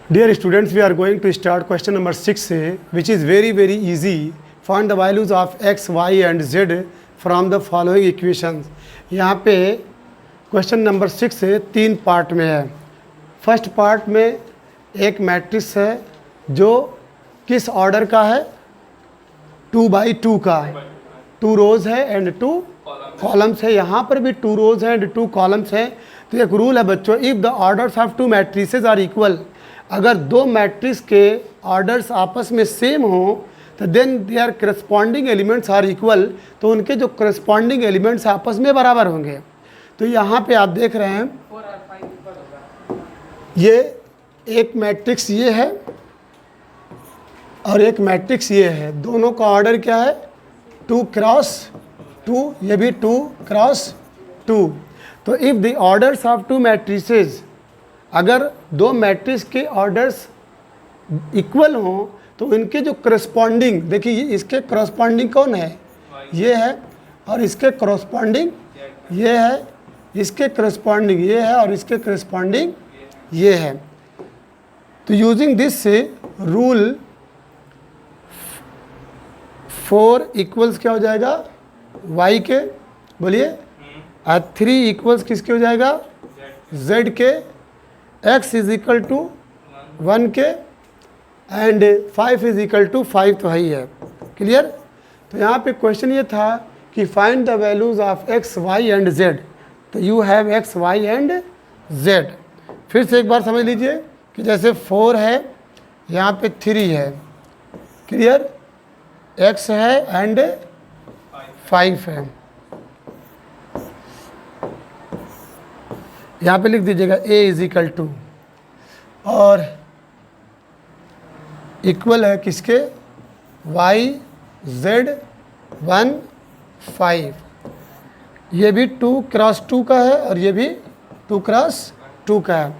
Dear students, we are going to start question number 6, which is very easy. Find the values of x, y and z from the following equations. यहाँ पे question number 6 तीन part में है. First part में एक matrix है जो किस ऑर्डर का है, 2 by 2 का, 2 रोज है एंड 2 कॉलम्स है. यहाँ पर भी 2 रोज है एंड 2 कॉलम्स है. तो एक रूल है बच्चों, if the orders of 2 matrices are equal, अगर दो मैट्रिक्स के ऑर्डर्स आपस में सेम हो तो then their corresponding elements are equal, तो उनके जो करस्पॉन्डिंग एलिमेंट्स आपस में बराबर होंगे. तो यहाँ पे आप देख रहे हैं ये एक मैट्रिक्स ये है और एक मैट्रिक्स ये है. दोनों का ऑर्डर क्या है, 2 क्रॉस 2, ये भी 2 क्रॉस 2. तो if the orders of 2 matrices, अगर दो मैट्रिक्स के ऑर्डर्स इक्वल हों तो इनके जो करस्पॉन्डिंग, देखिए इसके करस्पॉन्डिंग कौन है, ये है, और इसके करस्पॉन्डिंग ये है, इसके करस्पॉन्डिंग ये है और इसके करस्पॉन्डिंग ये है. तो यूजिंग दिस रूल 4 इक्वल्स क्या हो जाएगा, y के, बोलिए, और 3 इक्वल्स किसके हो जाएगा, z के, x इज इक्वल टू 1 के, एंड 5 इज इक्वल टू 5 तो है ही है. क्लियर. तो यहाँ पे क्वेश्चन ये था कि find the values of x, y and z. तो you have x, y and z. फिर से एक बार समझ लीजिए कि जैसे 4 है, यहाँ पे 3 है. क्लियर. x है एंड 5 है. यहाँ पे लिख दीजिएगा a इज इक्वल टू, और इक्वल है किसके, y, z, 1, 5. ये भी 2 क्रॉस 2 का है और ये भी 2 क्रॉस 2 का है.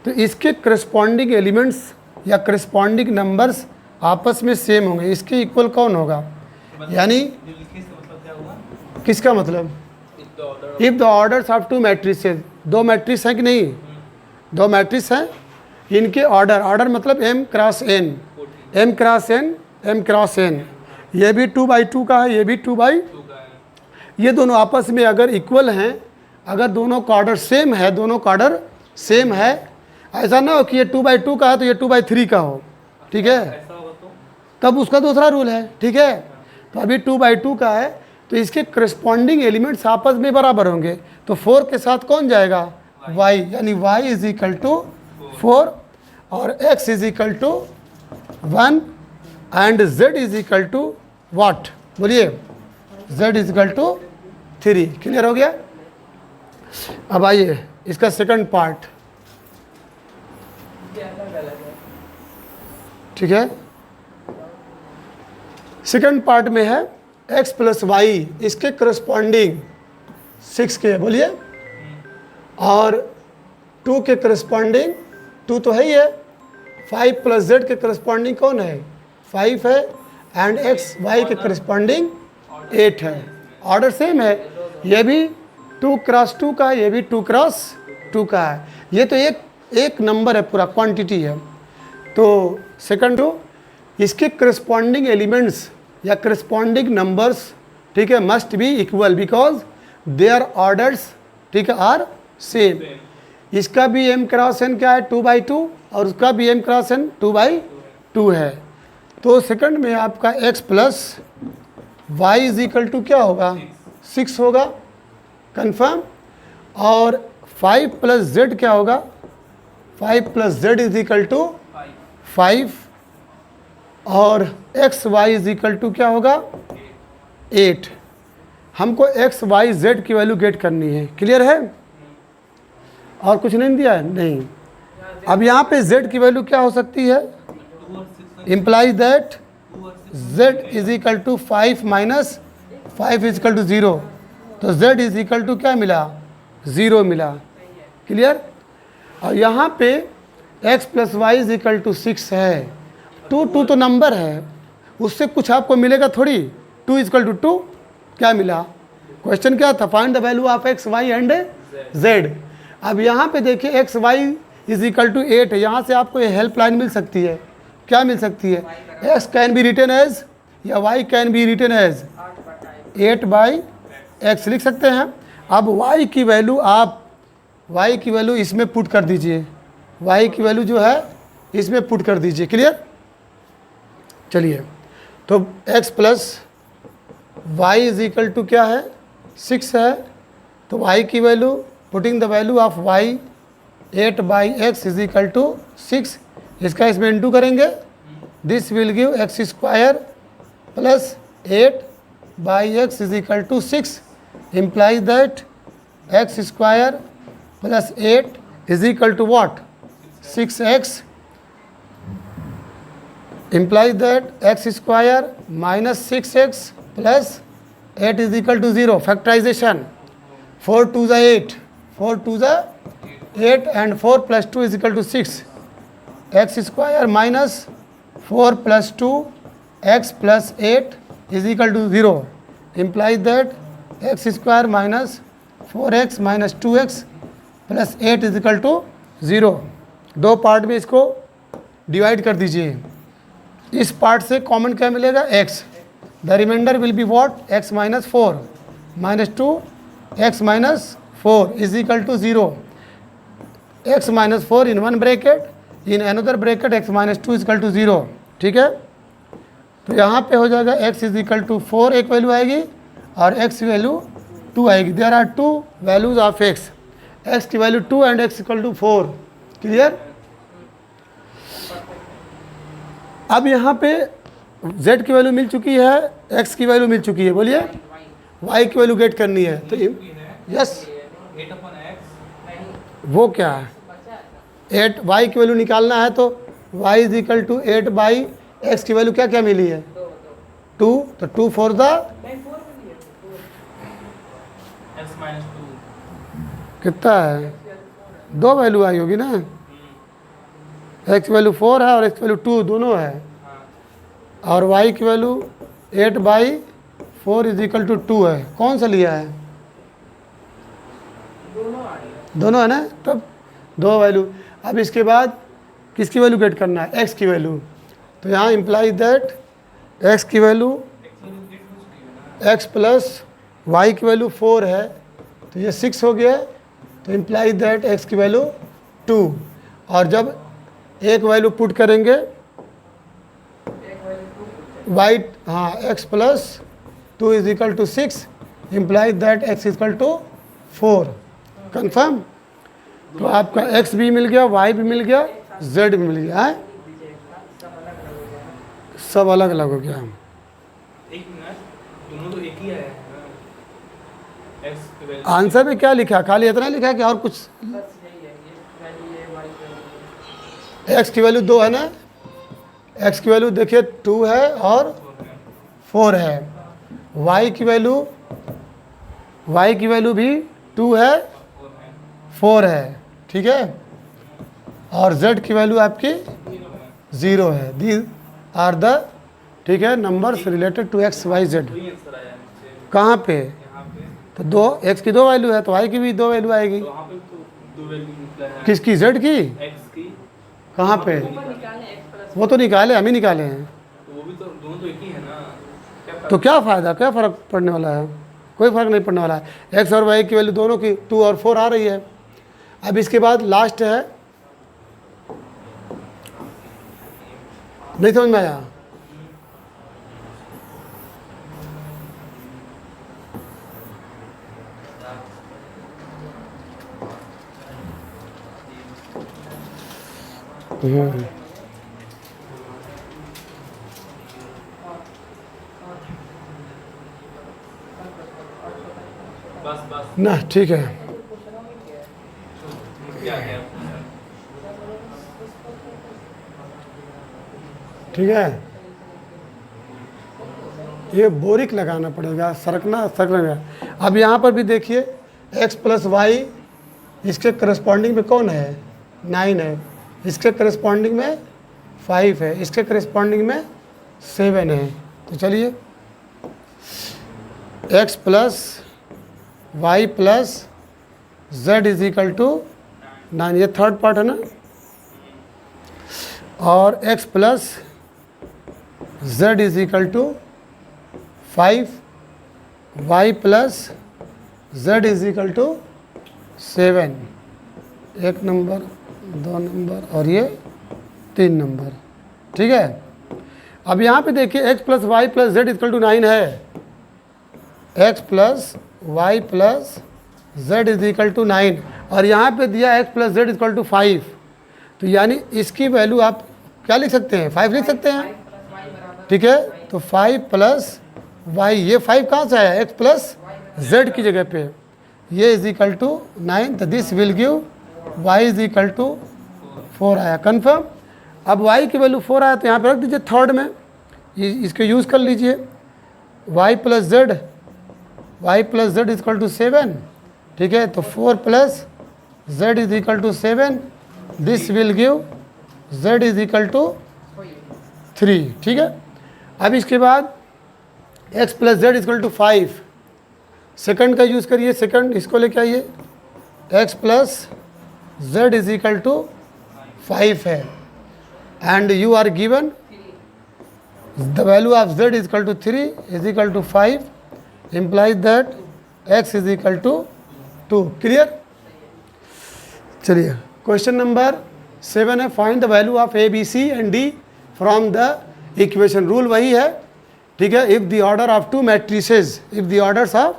तो इसके करस्पॉन्डिंग एलिमेंट्स या करस्पॉन्डिंग नंबर्स आपस में सेम होंगे. इसके इक्वल कौन होगा, यानी किसका मतलब, if the orders of 2 matrices, 2 matrix हैं कि नहीं, 2 मैट्रिक्स हैं, इनके ऑर्डर मतलब m cross n, m cross n, m cross n. ये भी 2 by 2 का है, ये भी 2 by, ये दोनों आपस में अगर इक्वल हैं, अगर दोनों का ऑर्डर सेम है, दोनों का ऑर्डर सेम है, ऐसा ना हो कि ये 2 by 2 का है तो ये 2 by 3 का हो, ठीक है, तब उसका दूसरा रूल है. ठीक है. तो अभी 2 by 2 का है तो इसके करस्पॉन्डिंग एलिमेंट्स आपस में बराबर होंगे. तो 4 के साथ कौन जाएगा, y, यानी y इज इक्वल टू 4 और x is equal to 1 and z is equal to what, बोलिए, z is equal to 3. Clear हो गया. अब आइए इसका सेकंड पार्ट. ठीक है. सेकंड पार्ट में है x प्लस वाई, इसके करस्पॉन्डिंग 6 के, बोलिए, और 2 के करस्पॉन्डिंग 2 तो है ही है, 5 प्लस z के करस्पॉन्डिंग कौन है, 5 है, एंड x y के करस्पॉन्डिंग 8 है. ऑर्डर सेम है, ये भी 2 क्रॉस 2 का है, ये भी 2 क्रॉस 2 का है. ये तो एक नंबर है, पूरा क्वांटिटी है. तो सेकंड टू, इसके करस्पॉन्डिंग एलिमेंट्स या करस्पॉन्डिंग नंबर्स, ठीक है, must be equal because there orders, ठीक है, आर सेम. इसका भी m क्रॉस n क्या है, 2 by 2, और उसका भी m क्रॉस n 2 by 2 है. तो सेकंड में आपका x plus y is equal to क्या होगा, 6 होगा, कंफर्म. और 5 प्लस z क्या होगा, 5 plus z is equal to 5, और x y is equal to क्या होगा, 8. हमको x y z की वैल्यू गेट करनी है. क्लियर है. और कुछ नहीं दिया है, नहीं. अब यहाँ पे z की वैल्यू क्या हो सकती है, implies that z is equal to 5 minus 5 is equal to 0. तो z इज इक्वल टू क्या मिला, 0 मिला. क्लियर. और यहाँ पे x plus y is equal to 6 है. 2 तो नंबर है, उससे कुछ आपको मिलेगा थोड़ी. 2 इज इक्वल टू 2 क्या मिला, क्वेश्चन क्या था, find the value of x y and z. अब यहाँ पे देखिए x y is equal to 8 है। यहाँ से आपको ये हेल्पलाइन मिल सकती है। क्या मिल सकती है? x can be written as या y can be written as 8/x लिख सकते हैं। अब y की वैल्यू आप y की वैल्यू इसमें पुट कर दीजिए, y की वैल्यू जो है इसमें पुट कर दीजिए। क्लियर? चलिए, तो x plus y is equal to क्या है? 6 है। तो y की value, putting the value of y 8/x is equal to 6। इसका इसमें इंटू करेंगे, this will give x square plus 8/x is equal to 6 implies that x square plus 8 is equal to what? 6x implies that x square minus 6x plus 8 is equal to 0. Factorization. 4 2 is 8. 4 2 is 8 and 4 plus 2 is equal to 6. X square minus 4 plus 2 x plus 8 is equal to 0. Implies that x square minus 4x minus 2x plus 8 is equal to 0। दो part में इसको divide कर दीजिए। इस part से common क्या मिलेगा? x। The remainder will be what? x minus 4 minus 2 x minus 4 is equal to 0। x minus 4 in one bracket, in another bracket x minus 2 is equal to 0। ठीक है, तो यहाँ पे हो जाएगा x इज इक्वल टू 4 एक value आएगी और x वैल्यू 2 आएगी। There are two values of x की value 2 and x equal to 4। Clear? अब यहाँ पे z की वैल्यू मिल चुकी है, x की वैल्यू मिल चुकी है। बोलिए, y की वैल्यू गेट करनी है। तो यस, वो क्या है? 8 y की वैल्यू निकालना है तो y is equal to 8/x की वैल्यू क्या क्या मिली है? 2। तो 2 फॉर द कितना है? 2 वैल्यू आई होगी ना। x वैल्यू 4 है और x वैल्यू 2 दोनों है, और y की वैल्यू 8/4 इज इक्वल टू 2 है। कौन सा लिया है? दोनों है ना। तब 2 वैल्यू। अब इसके बाद किसकी वैल्यू गेट करना है? x की वैल्यू। तो यहाँ इम्प्लाइज दैट x की वैल्यू x प्लस y की वैल्यू 4 है, तो ये 6 हो गया। तो इम्प्लाइज दैट x की वैल्यू 2। और जब एक वैल्यू पुट करेंगे y, हाँ, x plus 2 is equal to 6 implies that x equal to 4। Confirm? तो आपका x भी मिल गया, y भी मिल गया, z भी मिल गया है। सब अलग अलग हो गया। एक मिनट, दोनों तो एक ही आया है। आंसर में क्या लिखा? खाली इतना लिखा है कि और कुछ? x की वैल्यू 2 है ना। x की वैल्यू देखिए 2 है और 4 है। y की वैल्यू भी 2 है, 4 है। ठीक है, और z की वैल्यू आपकी 0 है। दीज आर द, ठीक है, numbers related to x y z। कहाँ पे? तो 2 x की 2 वैल्यू है तो y की भी 2 वैल्यू आएगी। तो वहाँ पे तो 2 वैल्यू निकला है। किसकी? z की। x की कहाँ पे? वो तो निकाले, हम ही निकाले हैं। तो वो भी तो दोनों तो एक ही है ना। तो क्या फ़ायदा, क्या फ़र्क पड़ने वाला है? कोई फ़र्क नहीं पड़ने वाला है। x और y की वैल्यू दोनों की 2 और 4 आ रही है। अब इसके बाद लास्ट है, नहीं समझ में आया? बस ना, ठीक है। क्या है? ठीक है, ये बोरिक लगाना पड़ेगा, सरकना। अब यहाँ पर भी देखिए x प्लस वाई, इसके करस्पॉन्डिंग में कौन है? 9 है। इसके करस्पॉन्डिंग में 5 है। इसके करस्पॉन्डिंग में 7 है। तो चलिए, x plus y plus z is equal to 9, ये थर्ड पार्ट है ना। और x plus z is equal to 5, y plus z is equal to 7, 1 number, 2 number और ये 3 नंबर। ठीक है, अब यहाँ पे देखिए x plus y plus z equal to 9 है, x plus y plus z is equal to 9 और यहाँ पे दिया x plus z equal to 5, तो यानी इसकी वैल्यू आप क्या लिख सकते हैं, 5 लिख सकते हैं। ठीक है, तो 5 प्लस वाई, ये 5 कहाँ से आया, x प्लस जेड की जगह पे, ये इज इक्वल टू 9, तो this will give y is equal to 4 आया। कन्फर्म। अब y की वैल्यू 4 आया तो यहाँ पे रख दीजिए थर्ड में, इसको यूज़ कर लीजिए, y plus z, y plus z is equal to 7। ठीक है, तो 4 plus z is equal to 7, this will give z is equal to 3। ठीक है, अब इसके बाद x plus z is equal to 5, second का यूज़ करिए, सेकंड इसको लेके आइए, x plus z is equal to 5 है and you are given the value of z is equal to 3 is equal to 5, implies that x is equal to 2। Clear. चलिए question number 7 है, find the value of A B C and D from the equation. Rule वही है। ठीक है, if the order of two matrices, if the orders of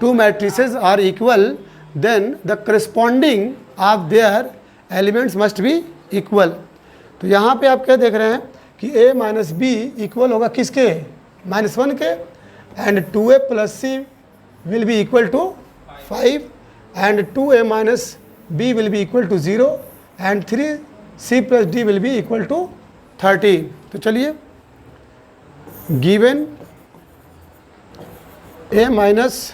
two matrices are equal then the corresponding of their elements must be equal. तो यहाँ पे आप क्या देख रहे हैं कि a माइनस बी इक्वल होगा किसके, -1 के, and 2a plus c will be equal to 5 and 2a minus b will be equal to 0 and 3c plus d will be equal to 13। तो चलिए, given a minus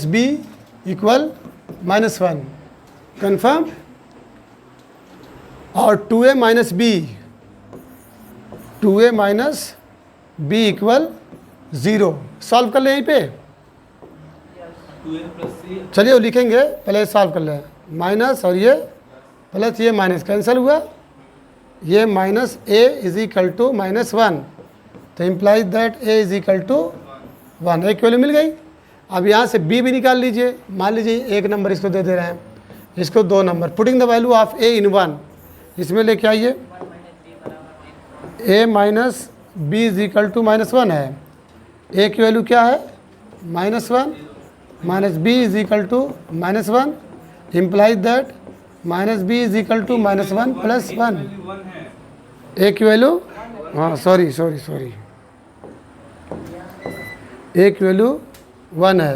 b equal -1, confirm, और 2a minus b, 2a minus B equal 0, solve कर ले यहीं पे। 2a प्लस c, चलिए वो लिखेंगे, पहले सॉल्व कर ले, माइनस और ये प्लस, ये माइनस कैंसिल हुआ, ये minus a is equal to -1, तो implies that a is equal to 1, एक वैल्यू मिल गई। अब यहाँ से b भी निकाल लीजिए, मान लीजिए 1 नंबर इसको दे रहे हैं, इसको 2 number, putting the value of a in 1, इसमें लेके आइए, a minus B is equal to -1 है, a की वैल्यू क्या है -1, minus B is equal to -1, implies that minus B is equal to -1 plus 1, a की वैल्यू, हाँ सॉरी, a की वैल्यू 1 है,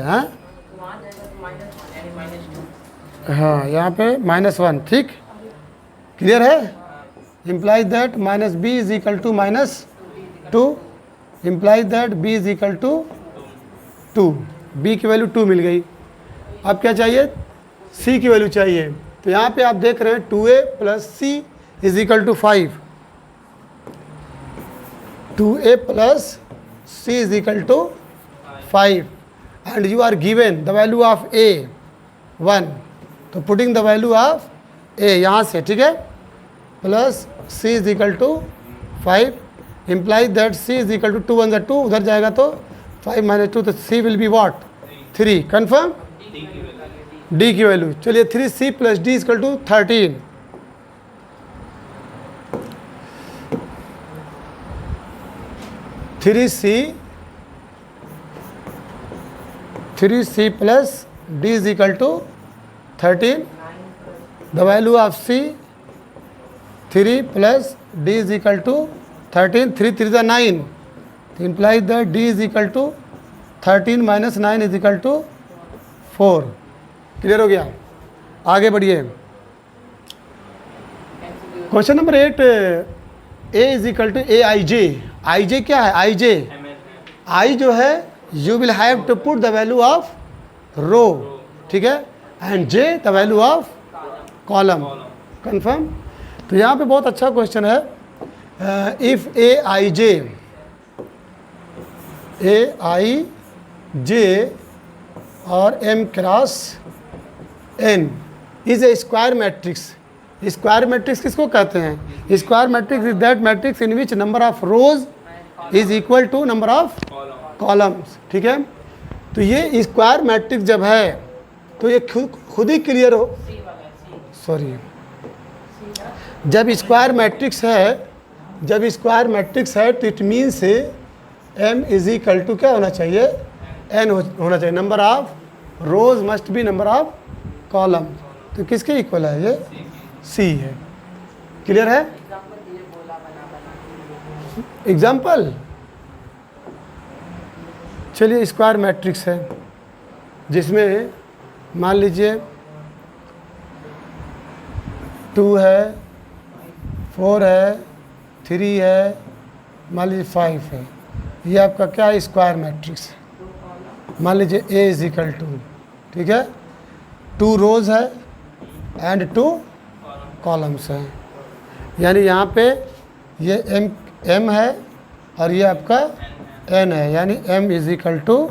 हाँ यहाँ पे -1। ठीक, क्लियर है। implies that minus b is equal to -2, implies that b is equal to 2, b की वैल्यू 2 मिल गई। अब क्या चाहिए, c की वैल्यू चाहिए, तो यहाँ पे आप देख रहे हैं 2a प्लस c is equal to 5, 2a प्लस c is equal to 5 and you are given the value of a 1, तो putting the value of a यहाँ से, ठीक है, plus c is equal to 5, implies that c is equal to 2 1 2, उधर जाएगा तो 5 minus 2, तो c will be what 3। Confirm, d की वैल्यू, चलिए 3c plus d equal to 13, 3c plus d is equal to 13, the value of c 3 plus d is equal to 13, 3 3 9, तो implies that d is equal to 13 minus 9 is equal to 4। Clear हो गया, आगे बढ़िए। Question number 8, a is equal to A I J, आई जे क्या है, I J, I जो है you will have to put the value of row, ठीक है, and J the value of column. Confirm. तो यहाँ पे बहुत अच्छा क्वेश्चन है, इफ ए आई जे और m cross n is a square matrix. Square matrix किसको कहते हैं? Square matrix is that matrix in which number of rows is equal to number of columns. ठीक है, तो ये स्क्वायर मैट्रिक्स जब है तो ये खुद ही क्लियर हो, सॉरी, जब स्क्वायर मैट्रिक्स है, जब स्क्वायर मैट्रिक्स है तो it means M is equal to क्या होना चाहिए? एन होना चाहिए। Number of rows must be number of column. तो किसके इक्वल है? ये सी है। क्लियर है? एग्जाम्पल, चलिए स्क्वायर मैट्रिक्स है जिसमें मान लीजिए 2 है, 4 है, 3 है, मान लीजिए 5 है। ये आपका क्या है? स्क्वायर मैट्रिक्स है। मान लीजिए A इज इक्वल टू, ठीक है, 2 रोज है एंड 2 कॉलम्स हैं। यानी यहाँ पे ये m है और ये आपका n है, यानी m is equal to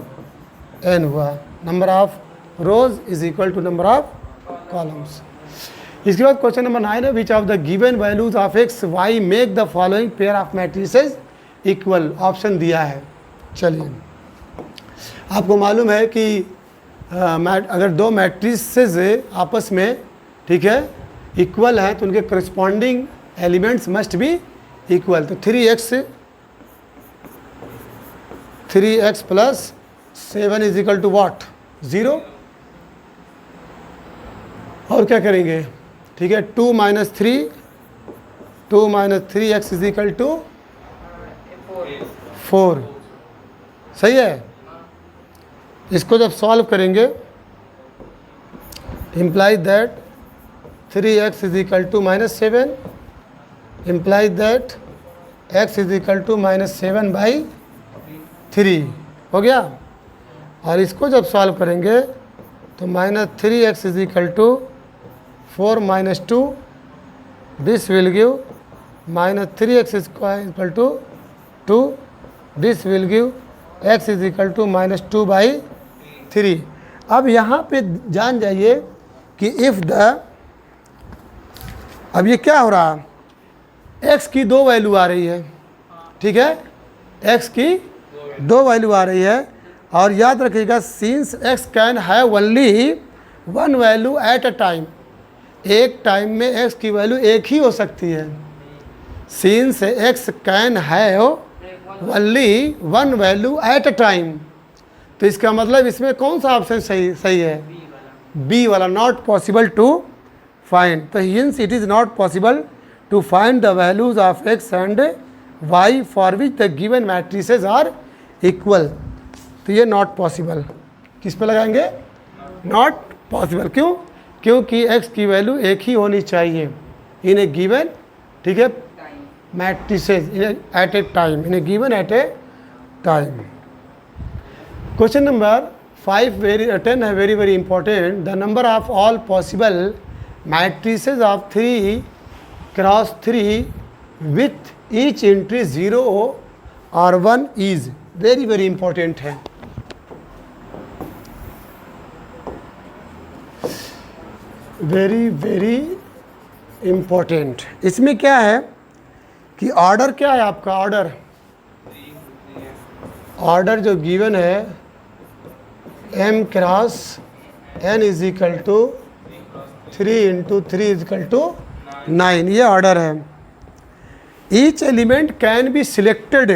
n हुआ। Number of rows is equal to number of columns. इसके बाद क्वेश्चन नंबर 9 है, which of the given values of X Y make the following pair of matrices equal. Option दिया है। चलिए, आपको मालूम है कि अगर दो मैट्रिसेस आपस में, ठीक है, इक्वल हैं तो उनके corresponding elements must be equal. तो 3x plus 7 is equal to what? 0। और क्या करेंगे? ठीक है, 2 minus 3x is equal to 4। सही है। इसको जब सॉल्व करेंगे, implies that 3x is equal to -7, implies that x is equal to -7/3 हो गया। और इसको जब सॉल्व करेंगे तो -3x is equal to 4 - 2, this will give -3x equal to 2, this will give x is equal to -2/3। अब यहाँ पे जान जाइए कि इफ़ द, अब ये क्या हो रहा है? x की 2 वैल्यू आ रही है, ठीक है, x की 2 वैल्यू आ रही है। और याद रखिएगा, since x can have only 1 value at a time, एक टाइम में x की वैल्यू एक ही हो सकती है। Since x can have only 1 value at a time, तो इसका मतलब इसमें कौन सा ऑप्शन सही है? बी वाला, नॉट पॉसिबल टू फाइंड। तो hence it is not possible to find the values of x and y for which the given matrices are equal. तो ये नॉट पॉसिबल, किस पे लगाएंगे? Not possible. क्यों? क्योंकि x की वैल्यू एक ही होनी चाहिए इन ए गिवन, ठीक है, matrices at a time, in a given at a time. Question number 10 है very very important. The number of all possible matrices of 3x3 with each entry 0 और 1 इज, वेरी वेरी इंपॉर्टेंट है। Very very important. इसमें क्या है कि order क्या है आपका? ऑर्डर जो गिवन है m cross n is equal to 3 × 3 is equal to 9, ये ऑर्डर है। Each element can be selected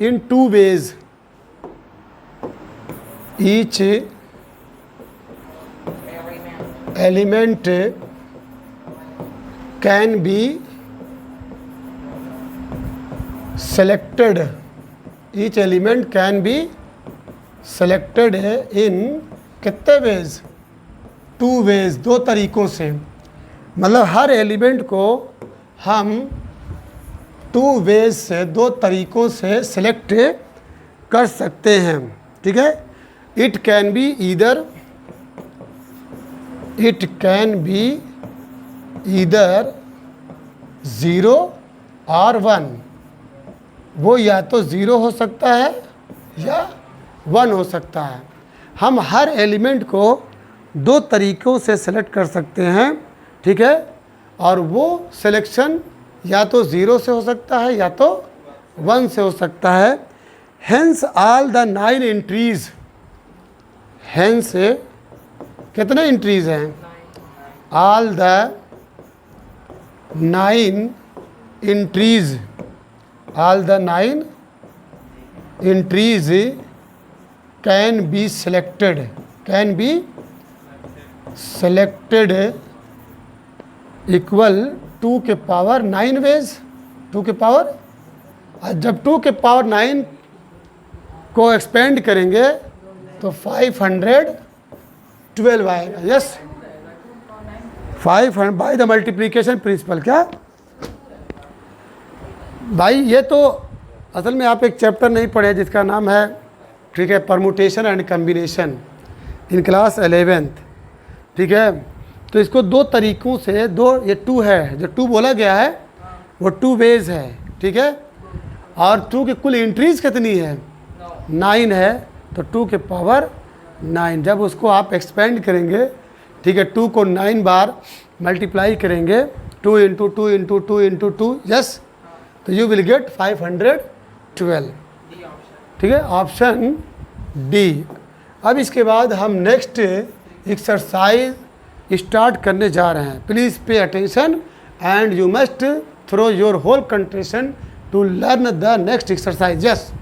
in 2 ways। ईच element can be selected, each element can be selected in कितने ways? 2 ways, 2 तरीक़ों से। मतलब हर element को हम 2 ways से, 2 तरीक़ों से सेलेक्ट कर सकते हैं, ठीक है। It can be either, it can be either 0 और 1। वो या तो 0 हो सकता है या 1 हो सकता है। हम हर एलिमेंट को दो तरीक़ों से सेलेक्ट कर सकते हैं, ठीक है, और वो सिलेक्शन या तो 0 से हो सकता है या तो 1 से हो सकता है। Hence all the 9 entries, hence कितने एंट्रीज हैं? All the 9 entries, all the 9 entries can be selected, can be selected equal 2 के पावर 9 वेज, 2 के पावर, जब 2 के पावर 9 को एक्सपेंड करेंगे तो 512 आएगा। Yes, 500 by the multiplication principle. क्या भाई, ये तो असल में आप एक चैप्टर नहीं पढ़े जिसका नाम है, ठीक है, permutation and combination in class 11th, ठीक है। तो इसको दो तरीक़ों से, दो, ये 2 है, जो 2 बोला गया है वो 2 वेज है, ठीक है। और 2 की कुल एंट्रीज कितनी है? 9 है, तो 2 के पावर 9। जब उसको आप एक्सपेंड करेंगे, ठीक है, 2 को 9 बार मल्टीप्लाई करेंगे, 2 इंटू 2 इंटू 2 इंटू 2, यस, तो यू विल गेट 512, ठीक है, ऑप्शन डी। अब इसके बाद हम नेक्स्ट एक्सरसाइज स्टार्ट करने जा रहे हैं। Please pay attention and you must throw your whole concentration to learn the next exercise. Yes.